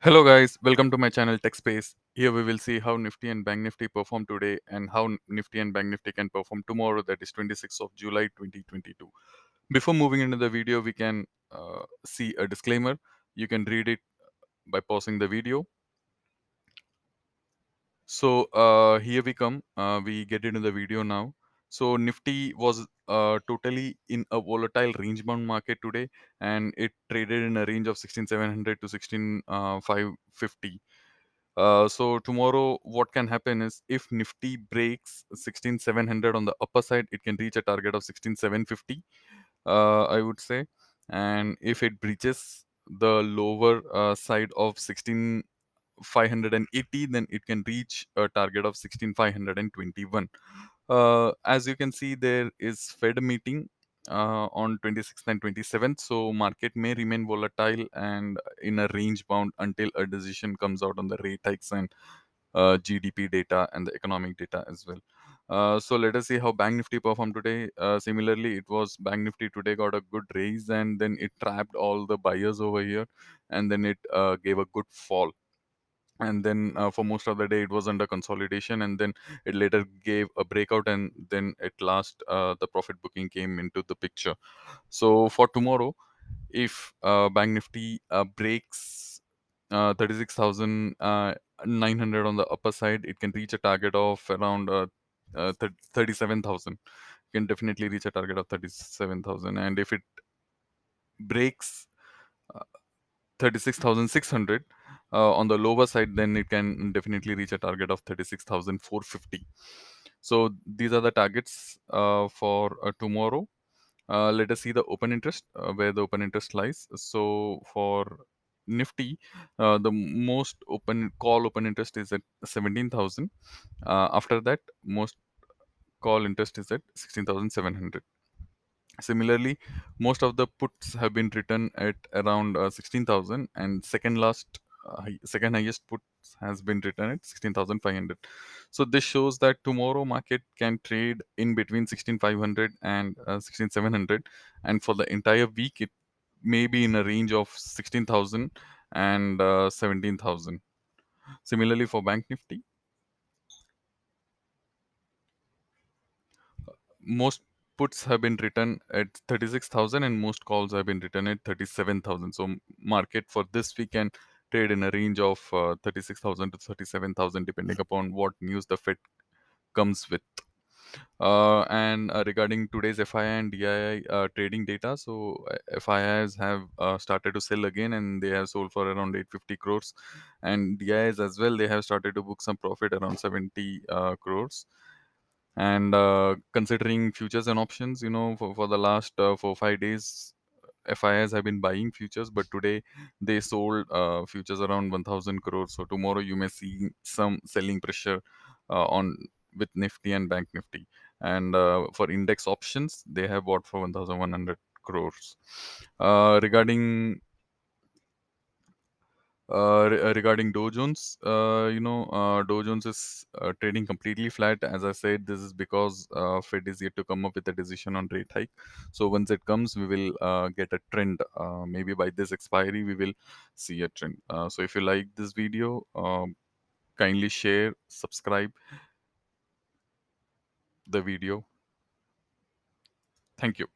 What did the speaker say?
Hello guys, welcome to my channel Tech Space. Here we will see how Nifty and Bank Nifty perform today and how Nifty and Bank Nifty can perform tomorrow, that is 26th of July 2022. Before moving into the video, we can see a disclaimer. You can read it by pausing the video. So here we come. We get into the video now. So Nifty was totally in a volatile range-bound market today, and it traded in a range of 16,700 to 16,550. So tomorrow, what can happen is if Nifty breaks 16,700 on the upper side, it can reach a target of 16,750. I would say, and if it breaches the lower side of 16,580, then it can reach a target of 16,521. As you can see, there is Fed meeting on 26th and 27th, so market may remain volatile and in a range bound until a decision comes out on the rate hikes and GDP data and the economic data as well. So let us see how Bank Nifty performed today. Similarly, it was Bank Nifty today got a good raise, and then it trapped all the buyers over here, and then it gave a good fall. And then for most of the day, it was under consolidation, and then it later gave a breakout, and then at last the profit booking came into the picture. So for tomorrow, if Bank Nifty breaks 36,900 on the upper side, it can reach a target of around 37,000. Can definitely reach a target of 37,000. And if it breaks uh, 36,600 on the lower side, then it can definitely reach a target of 36,450. So these are the targets for tomorrow. Let us see the open interest, where the open interest lies. So for Nifty, the most open interest is at 17,000. After that, most call interest is at 16,700. Similarly, most of the puts have been written at around 16,000, and second highest puts has been written at 16,500. So this shows that tomorrow market can trade in between 16,500 and 16,700, and for the entire week it may be in a range of 16,000 and 17,000. Similarly, for Bank Nifty, most puts have been written at 36,000 and most calls have been written at 37,000. So market for this week can trade in a range of 36,000 to 37,000 depending upon what news the Fed comes with. And regarding today's FII and DII trading data, so FIIs have started to sell again, and they have sold for around 850 crores, and DIIs as well, they have started to book some profit around 70 crores. And considering futures and options, for the last 4 5 days, FIs have been buying futures, but today they sold futures around 1000 crores. So tomorrow you may see some selling pressure on with Nifty and Bank Nifty. And for index options, they have bought for 1100 crores. Regarding regarding Dow Jones, Dow Jones is trading completely flat. As I said, this is because Fed is yet to come up with a decision on rate hike. So once it comes, we will get a trend. Maybe by this expiry, we will see a trend. So if you like this video, kindly share, subscribe the video. Thank you.